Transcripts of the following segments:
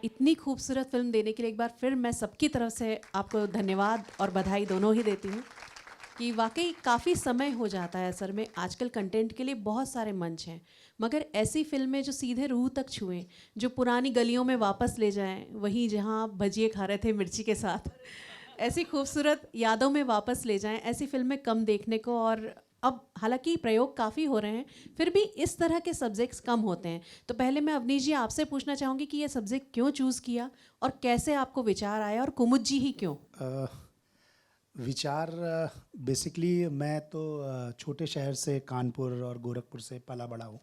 इतनी खूबसूरत फिल्म देने के लिए एक बार फिर मैं सबकी तरफ से आपको धन्यवाद और बधाई दोनों ही देती हूँ कि वाकई काफ़ी समय हो जाता है असल में। आजकल कंटेंट के लिए बहुत सारे मंच हैं, मगर ऐसी फिल्में जो सीधे रूह तक छुएं, जो पुरानी गलियों में वापस ले जाएं, वहीं जहाँ आप भजिए खा रहे थे मिर्ची के साथ, ऐसी खूबसूरत यादों में वापस ले जाएं, ऐसी फिल्में कम देखने को। और अब हालांकि प्रयोग काफ़ी हो रहे हैं, फिर भी इस तरह के सब्जेक्ट्स कम होते हैं। तो पहले मैं अवनीश जी आपसे पूछना चाहूँगी कि ये सब्जेक्ट क्यों चूज़ किया और कैसे आपको विचार आया, और कुमुद जी ही क्यों? विचार बेसिकली मैं तो छोटे शहर से कानपुर और गोरखपुर से पला बड़ा हूँ।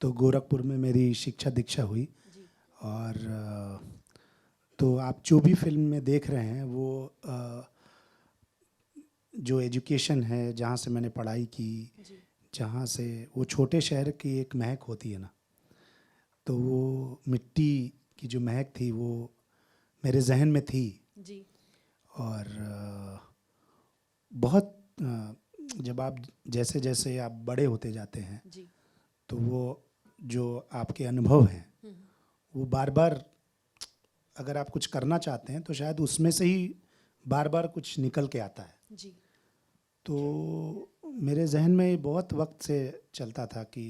तो गोरखपुर में मेरी शिक्षा दीक्षा हुई। और तो आप जो भी फिल्म में देख रहे हैं वो जो एजुकेशन है, जहाँ से मैंने पढ़ाई की, जहाँ से वो छोटे शहर की एक महक होती है ना, तो वो मिट्टी की जो महक थी वो मेरे जहन में थी। जी। और बहुत जब आप जैसे जैसे आप बड़े होते जाते हैं जी। तो वो जो आपके अनुभव हैं वो बार बार, अगर आप कुछ करना चाहते हैं तो शायद उसमें से ही बार बार कुछ निकल के आता है। जी। तो मेरे जहन में बहुत वक्त से चलता था कि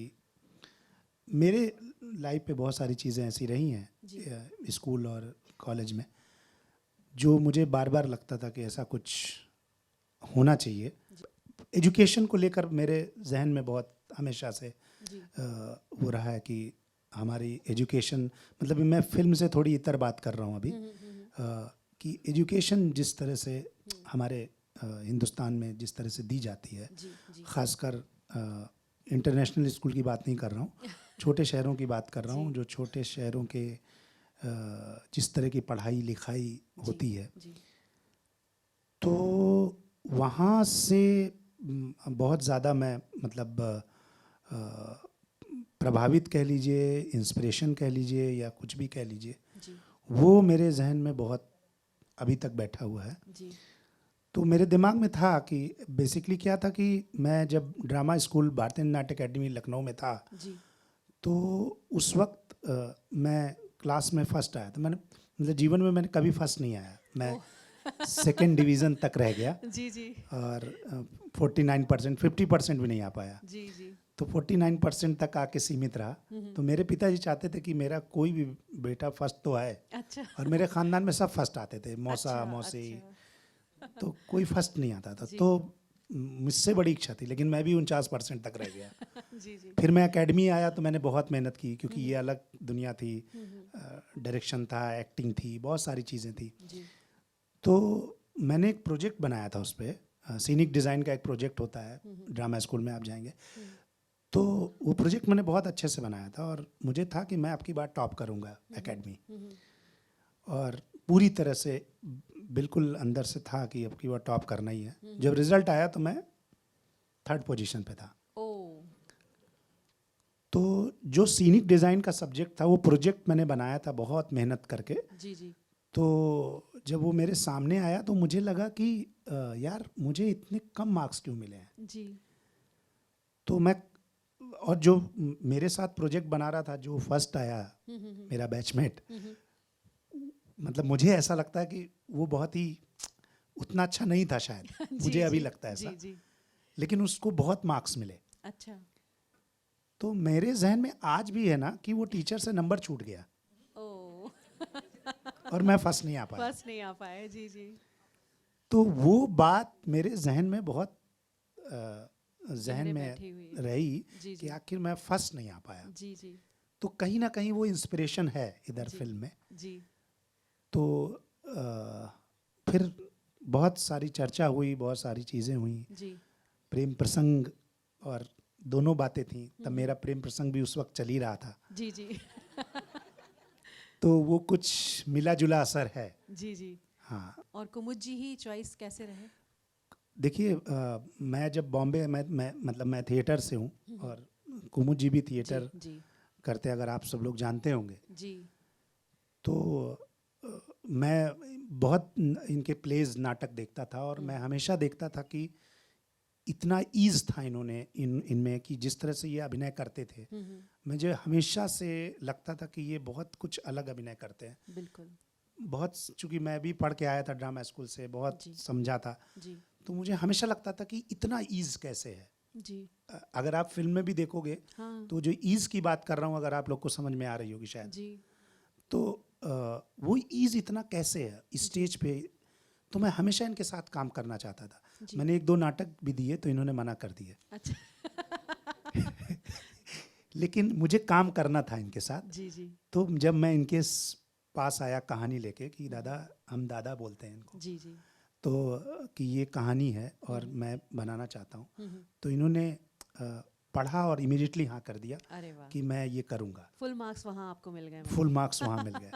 मेरे लाइफ पे बहुत सारी चीज़ें ऐसी रही हैं स्कूल और कॉलेज में, जो मुझे बार बार लगता था कि ऐसा कुछ होना चाहिए। एजुकेशन को लेकर मेरे जहन में बहुत हमेशा से वो रहा है कि हमारी एजुकेशन, मतलब मैं फिल्म से थोड़ी इतर बात कर रहा हूँ अभी, कि एजुकेशन जिस तरह से हमारे हिंदुस्तान में जिस तरह से दी जाती है, ख़ासकर इंटरनेशनल स्कूल की बात नहीं कर रहा हूँ, छोटे शहरों की बात कर रहा हूँ, जो छोटे शहरों के जिस तरह की पढ़ाई लिखाई होती है, तो वहाँ से बहुत ज़्यादा मैं मतलब प्रभावित कह लीजिए, इंस्पिरेशन कह लीजिए, या कुछ भी कह लीजिए, वो मेरे जहन में बहुत अभी तक बैठा हुआ है। तो मेरे दिमाग में था कि बेसिकली क्या था कि मैं जब drama school Bharatiya Natya academy Lucknow में था, तो उस वक्त मैं क्लास में फर्स्ट आया था। मैंने मतलब जीवन में मैंने कभी फर्स्ट नहीं आया, मैं सेकेंड डिवीज़न तक रह गया। और 49%, 50% भी नहीं आ पाया। तो 49% तक आके सीमित रहा। तो मेरे पिताजी चाहते थे कि मेरा कोई भी बेटा फर्स्ट तो आए। अच्छा। और मेरे ख़ानदान में सब फर्स्ट आते थे, मौसा मौसी, तो कोई फर्स्ट नहीं आता था। तो मुझसे बड़ी इच्छा थी, लेकिन मैं भी 49% तक रह गया। फिर मैं एकेडमी आया तो मैंने बहुत मेहनत की, क्योंकि ये अलग दुनिया थी, डायरेक्शन था, एक्टिंग थी, बहुत सारी चीज़ें थी। तो मैंने एक प्रोजेक्ट बनाया था उस पर, सीनिक डिज़ाइन का एक प्रोजेक्ट होता है ड्रामा स्कूल में, आप जाएंगे तो वो प्रोजेक्ट मैंने बहुत अच्छे से बनाया था। और मुझे था कि मैं आपकी बार टॉप करूँगा एकेडमी, और पूरी तरह से बिल्कुल अंदर से था कि अब की बार टॉप करना ही है। जब रिज़ल्ट आया तो मैं 3rd पोजीशन पे था। तो जो सीनिक डिज़ाइन का सब्जेक्ट था, वो प्रोजेक्ट मैंने बनाया था बहुत मेहनत करके। तो जब वो मेरे सामने आया तो मुझे लगा कि यार मुझे इतने कम मार्क्स क्यों मिले हैं। तो मैं, और जो मेरे साथ प्रोजेक्ट बना रहा था, जो फर्स्ट आया मेरा बैचमेट, मतलब मुझे ऐसा लगता है कि वो बहुत ही उतना अच्छा नहीं था शायद। मुझे अभी लगता है ऐसा। लेकिन उसको बहुत मार्क्स मिले। अच्छा। तो मेरे जहन में आज भी है ना कि वो टीचर से नंबर छूट गया और मैं फर्स्ट नहीं आ पाया। जी। तो वो बात मेरे जहन में बहुत जहन में रही कि आखिर मैं फर्स्ट नहीं आ पाया। तो कहीं ना कहीं वो इंस्पिरेशन है इधर फिल्म में। तो फिर बहुत सारी चर्चा हुई, बहुत सारी चीज़ें हुई, प्रेम प्रसंग और दोनों बातें थी। तब मेरा प्रेम प्रसंग भी उस वक्त चल ही रहा था। तो वो कुछ मिला जुला असर है। हाँ। और कुमुद जी ही चॉइस कैसे रहे? देखिए, मैं जब बॉम्बे, मैं थिएटर से हूँ, और कुमुद जी भी थिएटर करते, अगर आप सब लोग जानते होंगे। तो मैं बहुत इनके प्लेज, नाटक देखता था, और मैं हमेशा देखता था कि इतना ईज था इन्होंने इनमें कि जिस तरह से ये अभिनय करते थे, मुझे हमेशा से लगता था कि ये बहुत कुछ अलग अभिनय करते हैं। बिल्कुल बहुत, चूंकि मैं भी पढ़ के आया था ड्रामा स्कूल से, बहुत जी। समझा था, जी तो मुझे हमेशा लगता था कि इतना ईज कैसे है। जी। अगर आप फिल्म में भी देखोगे हाँ तो जो ईज की बात कर रहा हूँ, अगर आप लोग को समझ में आ रही होगी शायद, जी तो वो ईज इतना कैसे है स्टेज पे। तो मैं हमेशा इनके साथ काम करना चाहता था। जी। मैंने 1-2 नाटक भी दिए तो इन्होंने मना कर दिए, अच्छा लेकिन मुझे काम करना था इनके साथ। जी जी तो जब मैं इनके पास आया कहानी लेके कि दादा, हम दादा बोलते हैं इनको, जी जी। तो कि ये कहानी है और मैं बनाना चाहता हूँ, हम्म। तो इन्होंने पढ़ा और इमीडिएटली हाँ कर दिया अरे वाह, कि मैं ये करूँगा। फुल मार्क्स वहाँ आपको मिल गए फुल मतलब। मार्क्स वहाँ मिल गए।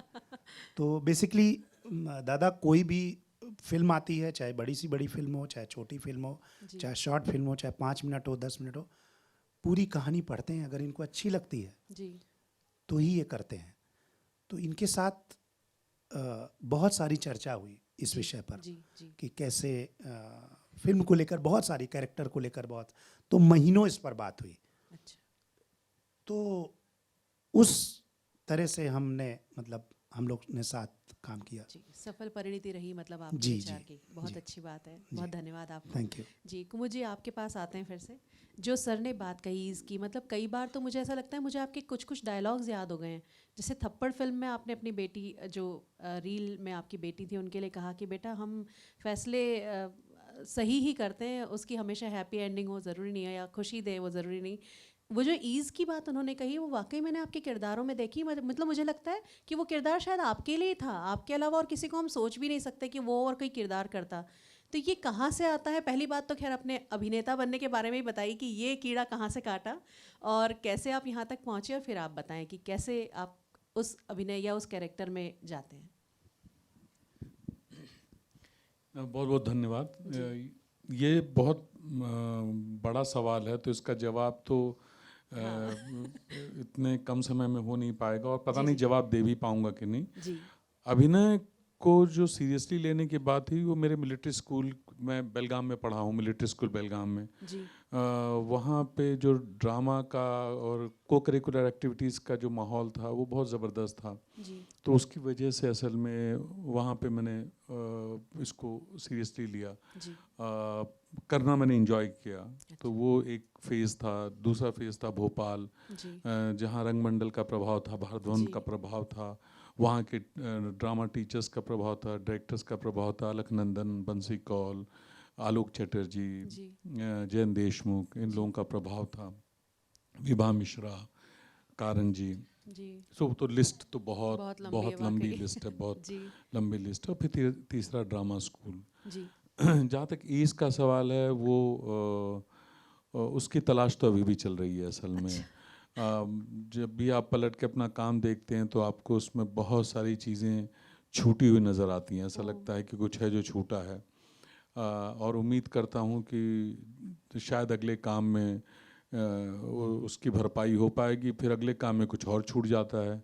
तो बेसिकली दादा, कोई भी फिल्म आती है, चाहे बड़ी सी बड़ी फिल्म हो, चाहे छोटी फिल्म हो, जी चाहे शॉर्ट फिल्म हो, चाहे 5 मिनट हो, 10 मिनट हो, पूरी कहानी पढ़ते हैं। अगर इनको अच्छी लगती है जी तो ही ये करते हैं। तो इनके साथ बहुत सारी चर्चा हुई इस जी विषय पर जी जी। कि कैसे फिल्म को लेकर, बहुत सारी कैरेक्टर को लेकर बहुत, तो महीनों इस पर बात हुई। अच्छा तो उस तरह से हमने, मतलब हम लोग ने साथ काम किया। जी, सफल परिणति रही मतलब आपके जी विचार जी की। बहुत जी अच्छी बात है, जी, बहुत धन्यवाद आपको। Thank you. जी कुमुद जी, आपके पास आते हैं फिर से। जो सर ने बात कही इसकी, मतलब कई बार तो मुझे ऐसा लगता है मुझे आपके कुछ कुछ डायलॉग्स याद हो गए हैं। जैसे थप्पड़ फिल्म में आपने अपनी बेटी, जो रील में आपकी बेटी थी, उनके लिए कहा कि बेटा हम फैसले सही ही करते हैं, उसकी हमेशा हैप्पी एंडिंग हो ज़रूरी नहीं है, या खुशी दे वो ज़रूरी नहीं। वो जो ईज़ की बात उन्होंने कही, वो वाकई मैंने आपके किरदारों में देखी। मतलब मुझे लगता है कि वो किरदार शायद आपके लिए था, आपके अलावा और किसी को हम सोच भी नहीं सकते कि वो और कोई किरदार करता। तो ये कहाँ से आता है? पहली बात तो खैर अपने अभिनेता बनने के बारे में ही बताइए कि ये कीड़ा कहाँ से काटा और कैसे आप यहाँ तक पहुँचे, और फिर आप बताएं कि कैसे आप उस अभिनय या उस कैरेक्टर में जाते हैं। बहुत बहुत धन्यवाद। ये बहुत बड़ा सवाल है, तो इसका जवाब तो हाँ। इतने कम समय में हो नहीं पाएगा, और पता जी नहीं जी जवाब दे भी पाऊंगा कि नहीं। जी अभिनय को जो सीरियसली लेने की बात हुई, वो मेरे मिलिट्री स्कूल, मैं बेलगाम में पढ़ा हूँ, मिलिट्री स्कूल बेलगाम में। जी वहाँ पे जो ड्रामा का और को करिकुलर एक्टिविटीज़ का जो माहौल था वो बहुत ज़बरदस्त था। जी तो उसकी वजह से असल में वहाँ पे मैंने इसको सीरियसली लिया, जी करना मैंने इंजॉय किया। अच्छा। तो वो एक फेज़ था। दूसरा फेज़ था भोपाल, जी जहाँ रंगमंडल का प्रभाव था, भारतभवन जी का प्रभाव था, वहाँ के ड्रामा टीचर्स का प्रभाव था, डायरेक्टर्स का प्रभाव था, अलकनंदन, बंसी कौल, आलोक चटर्जी, जी जयन देशमुख, इन जी लोगों का प्रभाव था, विभा मिश्रा, कारन जी। जी। सो तो लिस्ट तो बहुत बहुत लंबी है बहुत लंबी वाकई। लिस्ट है, बहुत जी लंबी लिस्ट है। और फिर तीसरा ड्रामा स्कूल। जी जहाँ तक ईज का सवाल है, वो उसकी तलाश तो अभी भी चल रही है असल में। अच्छा। जब भी आप पलट के अपना काम देखते हैं तो आपको उसमें बहुत सारी चीज़ें छूटी हुई नज़र आती हैं। ऐसा ओ। लगता है कि कुछ है जो छूटा है। और उम्मीद करता हूँ कि शायद अगले काम में उसकी भरपाई हो पाएगी, फिर अगले काम में कुछ और छूट जाता है।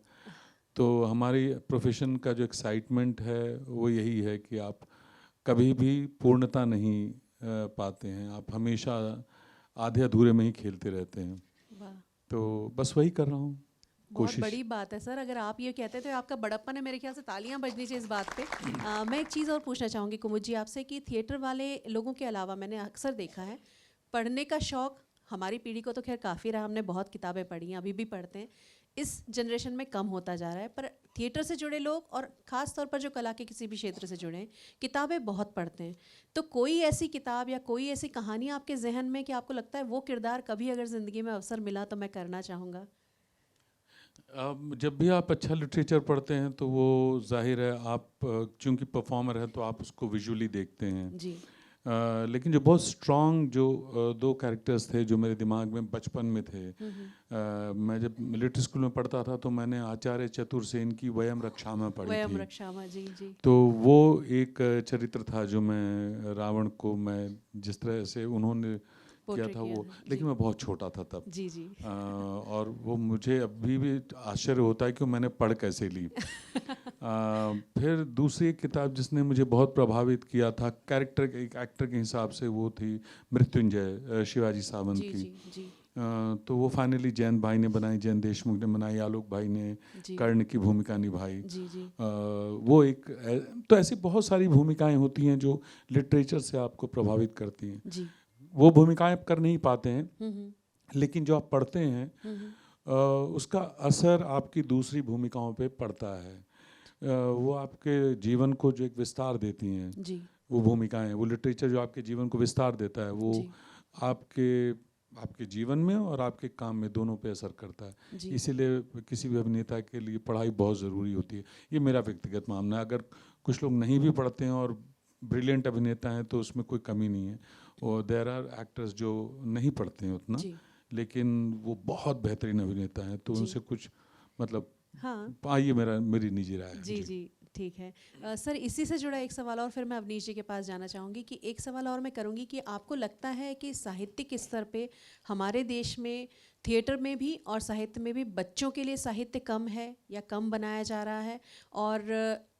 तो हमारी प्रोफेशन का जो एक्साइटमेंट है वो यही है कि आप कभी भी पूर्णता नहीं पाते हैं, आप हमेशा आधे अधूरे में ही खेलते रहते हैं। वाह, तो बस वही कर रहा हूँ, बहुत कोशिश। बड़ी बात है सर। अगर आप ये कहते तो आपका बड़प्पन है, मेरे ख्याल से तालियां बजनी चाहिए इस बात पे। मैं एक चीज़ और पूछना चाहूँगी कुमुद जी आपसे कि थिएटर वाले लोगों के अलावा मैंने अक्सर देखा है, पढ़ने का शौक़ हमारी पीढ़ी को तो खैर काफ़ी रहा, हमने बहुत किताबें पढ़ी हैं, अभी भी पढ़ते हैं। इस जनरेशन में कम होता जा रहा है, पर थिएटर से जुड़े लोग और ख़ास तौर पर जो कला के किसी भी क्षेत्र से जुड़े हैं, किताबें बहुत पढ़ते हैं। तो कोई ऐसी किताब या कोई ऐसी कहानी आपके जहन में कि आपको लगता है वो किरदार कभी अगर ज़िंदगी में अवसर मिला तो मैं करना चाहूँगा? जब भी आप अच्छा लिटरेचर पढ़ते हैं तो वो जाहिर है, आप चूंकि परफॉर्मर हैं तो आप उसको विजुअली देखते हैं। जी लेकिन जो बहुत स्ट्रॉन्ग जो दो कैरेक्टर्स थे जो मेरे दिमाग में बचपन में थे, मैं जब मिलिट्री स्कूल में पढ़ता था तो मैंने आचार्य चतुर्सेन की वयम रक्षामा पढ़ी वयम थी। रक्षामा। जी जी तो वो एक चरित्र था जो मैं रावण को, मैं जिस तरह से उन्होंने किया पोर्ट्रे था किया वो, है। लेकिन जी मैं बहुत छोटा था तब। जी जी और वो मुझे अभी भी आश्चर्य होता है कि मैंने पढ़ कैसे ली। फिर दूसरी एक किताब जिसने मुझे बहुत प्रभावित किया था कैरेक्टर एक एक्टर के हिसाब से, वो थी मृत्युंजय, शिवाजी सावंत जी की। जी जी तो वो फाइनली जयंत भाई ने बनाई, जयंत देशमुख ने बनाई, आलोक भाई ने जी कर्ण की भूमिका निभाई। जी जी वो एक तो ऐसी बहुत सारी भूमिकाएं होती हैं जो लिटरेचर से आपको प्रभावित करती हैं। जी वो भूमिकाएं कर नहीं पाते हैं, हम्म लेकिन जो आप पढ़ते हैं उसका असर आपकी दूसरी भूमिकाओं पे पड़ता है। वो आपके जीवन को जो एक विस्तार देती हैं, जी वो भूमिकाएं, वो लिटरेचर जो आपके जीवन को विस्तार देता है, वो जी आपके जीवन में और आपके काम में दोनों पे असर करता है। जी इसीलिए किसी भी अभिनेता के लिए पढ़ाई बहुत ज़रूरी होती है। ये मेरा व्यक्तिगत मानना है। अगर कुछ लोग नहीं भी पढ़ते हैं और ब्रिलियंट अभिनेता हैं तो उसमें कोई कमी नहीं है। और देयर आर एक्टर्स जो नहीं पढ़ते हैं उतना, जी लेकिन वो बहुत बेहतरीन अभिनेता हैं, तो जी। उनसे कुछ मतलब हाँ ये मेरी निजी राय है। जी जी ठीक है। सर इसी से जुड़ा एक सवाल और फिर मैं अवनीश जी के पास जाना चाहूँगी कि एक सवाल और मैं करूँगी कि आपको लगता है कि साहित्यिक स्तर पे हमारे देश में थिएटर में भी और साहित्य में भी बच्चों के लिए साहित्य कम है या कम बनाया जा रहा है? और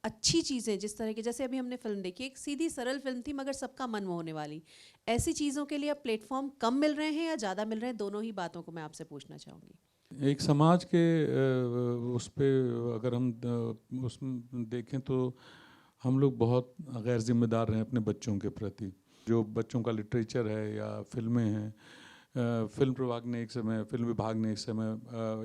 अच्छी चीज़ें जिस तरह की, जैसे अभी हमने फिल्म देखी, एक सीधी सरल फिल्म थी मगर सबका मन मोहने वाली, ऐसी चीज़ों के लिए अब प्लेटफॉर्म कम मिल रहे हैं या ज़्यादा मिल रहे हैं? दोनों ही बातों को मैं आपसे पूछना चाहूँगी। एक समाज के उस पे अगर हम उसमें देखें तो हम लोग बहुत गैर जिम्मेदार हैं अपने बच्चों के प्रति। जो बच्चों का लिटरेचर है या फिल्में हैं, फिल्म विभाग ने एक समय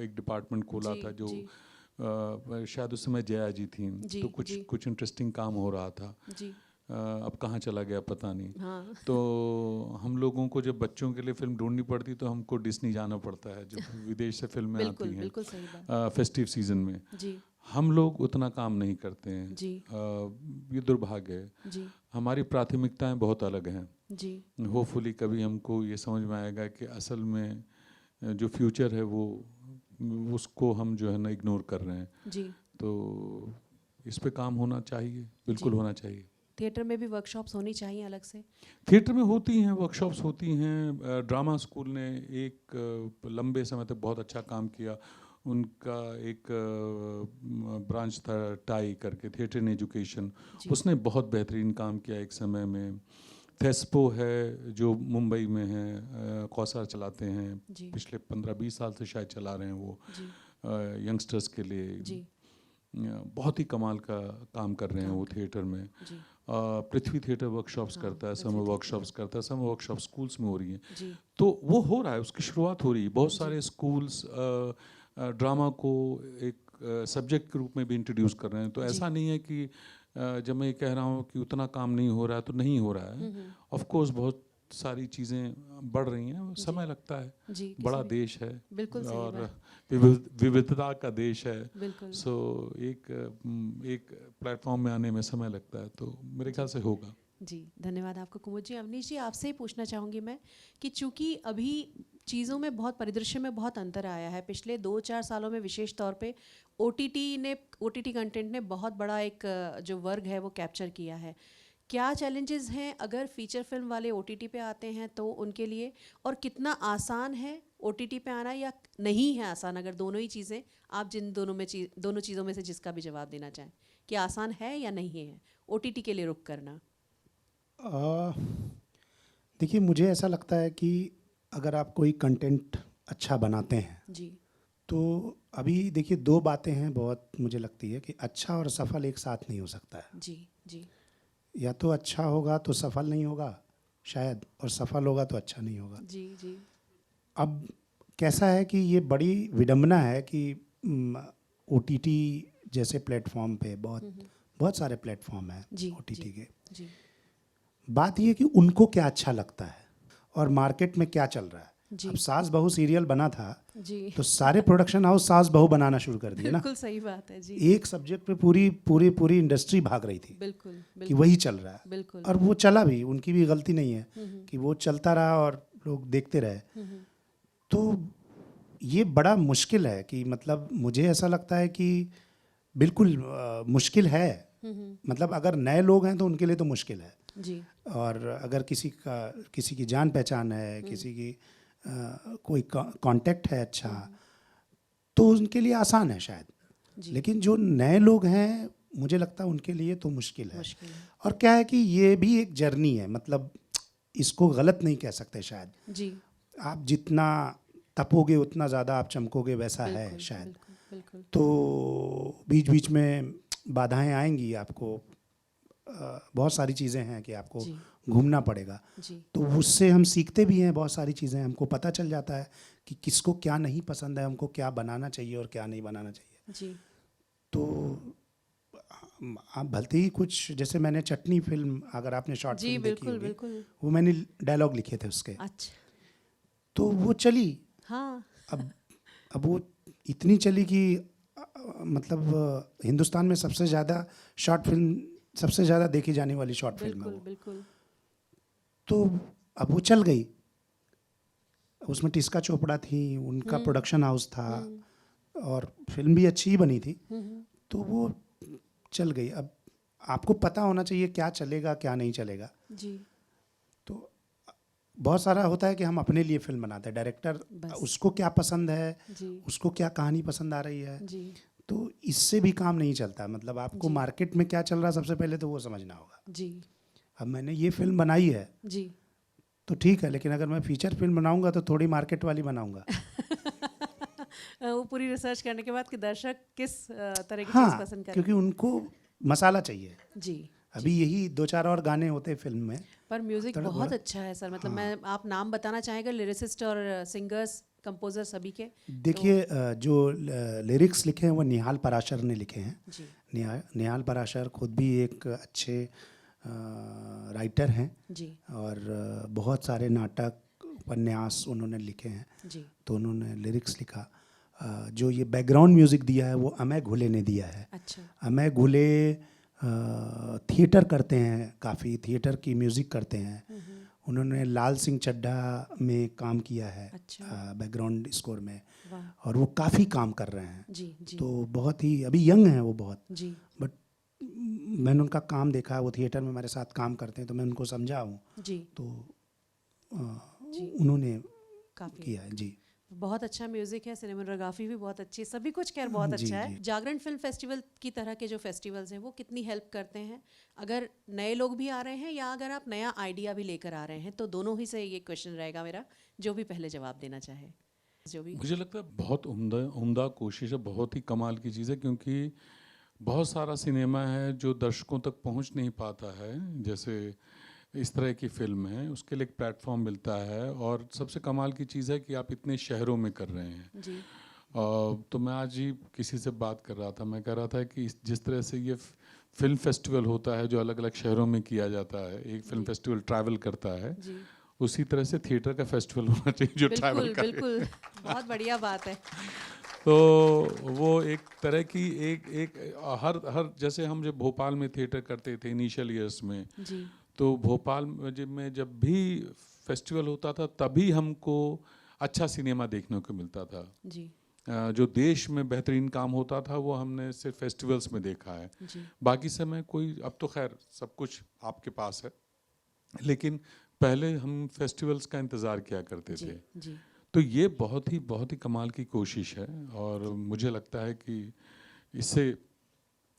एक डिपार्टमेंट खोला जी, था जो जी। शायद उस समय जया जी थी, जी, तो जी। कुछ इंटरेस्टिंग काम हो रहा था। जी अब कहाँ चला गया पता नहीं। हाँ तो हम लोगों को जब बच्चों के लिए फिल्म ढूंढनी पड़ती तो हमको डिस्नी जाना पड़ता है, जब विदेश से फिल्में बिल्कुल आती हैं बिल्कुल सही बात। फेस्टिव सीजन में। जी हम लोग उतना काम नहीं करते हैं। जी ये दुर्भाग्य है। जी हमारी प्राथमिकताएं बहुत अलग हैं। जी होपफुली कभी हमको ये समझ में आएगा कि असल में जो फ्यूचर है वो उसको हम जो है ना इग्नोर कर रहे हैं। जी। तो इस पे काम होना चाहिए, बिल्कुल जी। होना चाहिए। थिएटर में भी वर्कशॉप्स होनी चाहिए अलग से? थिएटर में होती हैं, वर्कशॉप्स होती हैं। ड्रामा स्कूल ने एक लंबे समय तक बहुत अच्छा काम किया। उनका एक ब्रांच था टाई करके, थिएटर इन एजुकेशन, जी उसने बहुत बेहतरीन काम किया एक समय में। थेस्पो है जो मुंबई में है, कौसार चलाते हैं, जी पिछले 15-20 साल से शायद चला रहे हैं वो, जी यंगस्टर्स के लिए। जी बहुत ही कमाल का काम कर रहे हैं वो थिएटर में। जी पृथ्वी थिएटर वर्कशॉप्स हाँ, करता है, पृथ्वी समर थिएटर। वर्कशॉप्स करता है, समर वर्कशॉप स्कूल्स में हो रही हैं। जी तो वो हो रहा है, उसकी शुरुआत हो रही है। बहुत जी। सारे स्कूल्स ड्रामा को एक सब्जेक्ट के रूप में भी इंट्रोड्यूस कर रहे हैं। तो जी। ऐसा नहीं है कि जब मैं ये कह रहा हूँ कि उतना काम नहीं हो रहा है तो नहीं हो रहा है। ऑफ कोर्स बहुत सारी चीज़ें बढ़ रही हैं, समय लगता है। जी किसी बड़ा भी- देश है बिल्कुल सही और बात। विविधता का देश है। बिल्कुल सो एक प्लेटफॉर्म में आने में समय लगता है, तो मेरे ख्याल से होगा। जी धन्यवाद आपको कुमुद जी। अवनीश जी आपसे ही पूछना चाहूँगी मैं कि चूंकि अभी चीज़ों में बहुत, परिदृश्य में बहुत अंतर आया है पिछले 2-4 सालों में, विशेष तौर पे OTT कंटेंट ने बहुत बड़ा एक जो वर्ग है वो कैप्चर किया है। क्या चैलेंजेस हैं अगर फीचर फिल्म वाले OTT पे आते हैं तो उनके लिए, और कितना आसान है OTT पे आना या नहीं है आसान? अगर दोनों ही चीज़ें, आप जिन दोनों चीज़ों में से जिसका भी जवाब देना चाहें कि आसान है या नहीं है OTT के लिए रुख करना। देखिए, मुझे ऐसा लगता है कि अगर आप कोई कंटेंट अच्छा बनाते हैं जी तो अभी देखिए, दो बातें हैं बहुत मुझे लगती है कि अच्छा और सफल एक साथ नहीं हो सकता है। जी जी या तो अच्छा होगा तो सफल नहीं होगा शायद, और सफल होगा तो अच्छा नहीं होगा। जी जी अब कैसा है कि ये बड़ी विडंबना है कि OTT जैसे प्लेटफॉर्म पे बहुत सारे प्लेटफॉर्म हैं जी OTT जी के। जी बात ये कि उनको क्या अच्छा लगता है और मार्केट में क्या चल रहा है। जी अब सास बहू सीरियल बना था जी तो सारे प्रोडक्शन हाउस सास बहू बनाना शुरू कर दिए ना। बिल्कुल सही बात है जी। एक सब्जेक्ट पे पूरी पूरी पूरी इंडस्ट्री भाग रही थी बिल्कुल कि बिल्कुल वही चल रहा है, बिल्कुल। और वो चला भी, उनकी भी गलती नहीं है कि वो चलता रहा और लोग देखते रहे। तो ये बड़ा मुश्किल है कि मतलब मुझे ऐसा लगता है कि बिल्कुल मुश्किल है। मतलब अगर नए लोग हैं तो उनके लिए तो मुश्किल है, जी और अगर किसी की जान पहचान है, किसी की कोई कांटेक्ट है अच्छा, तो उनके लिए आसान है शायद। जी लेकिन जो नए लोग हैं मुझे लगता है उनके लिए तो मुश्किल है। मुश्किल है। और क्या है कि ये भी एक जर्नी है, मतलब इसको गलत नहीं कह सकते शायद। जी आप जितना तपोगे उतना ज़्यादा आप चमकोगे, वैसा है बिल्कुल, शायद। बिल्कुल बिल्कुल। तो बीच बीच में बाधाएं आएंगी, आपको बहुत सारी चीज़ें हैं कि आपको जी घूमना पड़ेगा। जी तो उससे हम सीखते भी हैं बहुत सारी चीज़ें, हमको पता चल जाता है कि किसको क्या नहीं पसंद है, हमको क्या बनाना चाहिए और क्या नहीं बनाना चाहिए। जी तो आप भलते ही कुछ, जैसे मैंने चटनी फिल्म, अगर आपने शॉर्ट जी फिल्म देखी बिल्कुल होगी, बिल्कुल। वो मैंने डायलॉग लिखे थे उसके, अच्छा तो वो चली। हाँ अब वो इतनी चली कि मतलब हिंदुस्तान में सबसे ज़्यादा शॉर्ट फिल्म, सबसे ज़्यादा देखी जाने वाली शॉर्ट फिल्म है बिल्कुल वो। बिल्कुल। तो अब वो चल गई। उसमें टिस्का चोपड़ा थी, उनका प्रोडक्शन हाउस था और फिल्म भी अच्छी ही बनी थी। तो वो चल गई। अब आपको पता होना चाहिए क्या चलेगा क्या नहीं चलेगा। जी तो बहुत सारा होता है कि हम अपने लिए फिल्म बनाते हैं, डायरेक्टर बस। उसको क्या पसंद है, जी उसको क्या कहानी पसंद आ रही है, जी तो इससे भी काम नहीं चलता। मतलब आपको जी। मार्केट में क्या चल रहा है सबसे पहले तो वो समझना होगा। जी अब मैंने ये फिल्म बनाई है जी तो ठीक है, लेकिन अगर मैं फीचर फिल्म बनाऊंगा तो थोड़ी मार्केट वाली बनाऊंगा। वो पूरी रिसर्च करने के बाद कि दर्शक किस तरह की चीज़ हाँ, पसंद करें। क्योंकि उनको मसाला चाहिए। जी अभी यही 2-4 और गाने होते फिल्म में। पर म्यूजिक तड़क बहुत भड़क। अच्छा है सर, मतलब मैं आप नाम बताना चाहेंगे लिरिसिस्ट और सिंगर्स कंपोजर सभी के। देखिए जो लिरिक्स लिखे हैं वो निहाल पराशर ने लिखे हैं। जी निहाल पराशर खुद भी एक अच्छे राइटर हैं जी और बहुत सारे नाटक उपन्यास उन्होंने लिखे हैं। जी तो उन्होंने लिरिक्स लिखा। जो ये बैकग्राउंड म्यूज़िक दिया है वो अमय घुले ने दिया है। अच्छा अमय घुले थिएटर करते हैं, काफ़ी थिएटर की म्यूज़िक करते हैं। उन्होंने लाल सिंह चड्ढा में काम किया है अच्छा बैकग्राउंड स्कोर में, वाह और वो काफ़ी काम कर रहे हैं। जी जी तो बहुत ही अभी यंग हैं वो बहुत, जी बट मैंने उनका काम देखा है, वो थिएटर में मेरे साथ काम करते हैं तो मैं उनको समझा हूँ। जी तो जी उन्होंने काफ़ी किया है जी। बहुत अच्छा म्यूजिक है, सिनेमेटोग्राफी भी बहुत अच्छी है, सभी कुछ खैर बहुत जी, अच्छा है। जी। जागरण फिल्म फेस्टिवल की तरह के जो फेस्टिवल्स हैं वो कितनी हेल्प करते हैं अगर नए लोग भी आ रहे हैं या अगर आप नया आइडिया भी लेकर आ रहे हैं? तो दोनों ही से ये क्वेश्चन रहेगा मेरा, जो भी पहले जवाब देना चाहे। जो भी मुझे लगता है बहुत उम्दा कोशिश है, बहुत ही कमाल की चीज़ है, क्योंकि बहुत सारा सिनेमा है जो दर्शकों तक पहुंच नहीं पाता है। जैसे इस तरह की फिल्म है, उसके लिए एक प्लेटफॉर्म मिलता है, और सबसे कमाल की चीज़ है कि आप इतने शहरों में कर रहे हैं। जी तो मैं आज ही किसी से बात कर रहा था, मैं कह रहा था कि जिस तरह से ये फिल्म फेस्टिवल होता है जो अलग अलग शहरों में किया जाता है, एक फिल्म फेस्टिवल ट्रैवल करता है, जी उसी तरह से थिएटर का फेस्टिवल होना चाहिए जो ट्रैवल बिल्कुल करे। बिल्कुल बहुत बढ़िया बात है। तो वो एक तरह की एक हर जैसे हम जब भोपाल में थिएटर करते थे इनिशियल ईयर्स में, जी तो भोपाल में जब भी फेस्टिवल होता था तभी हमको अच्छा सिनेमा देखने को मिलता था। जी जो देश में बेहतरीन काम होता था वो हमने सिर्फ फेस्टिवल्स में देखा है। जी बाकी समय कोई, अब तो खैर सब कुछ आपके पास है, लेकिन पहले हम फेस्टिवल्स का इंतज़ार किया करते जी थे। जी तो ये बहुत ही कमाल की कोशिश है, और मुझे लगता है कि इससे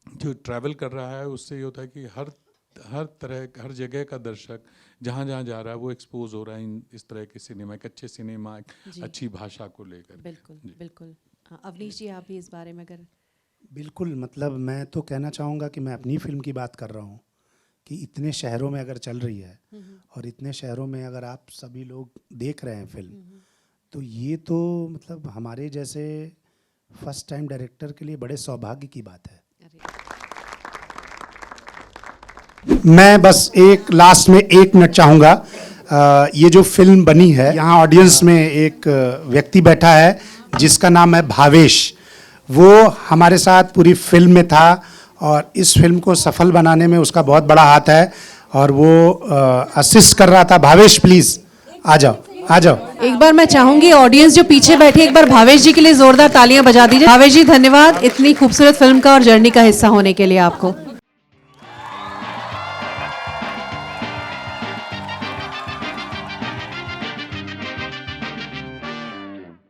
जो ट्रैवल कर रहा है उससे ये होता है कि हर जगह का दर्शक जहाँ जहाँ जा रहा है वो एक्सपोज हो रहा है इस तरह के सिनेमा, एक अच्छे सिनेमा, एक जी। अच्छी भाषा को लेकर। बिल्कुल बिल्कुल। हाँ, अवनीश जी आप भी इस बारे में अगर। बिल्कुल, मतलब मैं तो कहना चाहूँगा कि मैं अपनी फिल्म की बात कर रहा हूँ कि इतने शहरों में अगर चल रही है और इतने शहरों में अगर आप सभी लोग देख रहे हैं फिल्म, तो ये तो मतलब हमारे जैसे फर्स्ट टाइम डायरेक्टर के लिए बड़े सौभाग्य की बात है। अरे मैं बस एक लास्ट में 1 मिनट चाहूँगा। ये जो फिल्म बनी है, यहाँ ऑडियंस में एक व्यक्ति बैठा है जिसका नाम है भावेश। वो हमारे साथ पूरी फिल्म में था और इस फिल्म को सफल बनाने में उसका बहुत बड़ा हाथ है और वो असिस्ट कर रहा था। भावेश प्लीज़ आ जाओ, आ जाओ। एक बार मैं चाहूंगी ऑडियंस जो पीछे बैठी एक बार भावेश जी के लिए जोरदार तालियां बजा दीजिए। भावेश जी धन्यवाद इतनी खूबसूरत फिल्म का और जर्नी का हिस्सा होने के लिए आपको।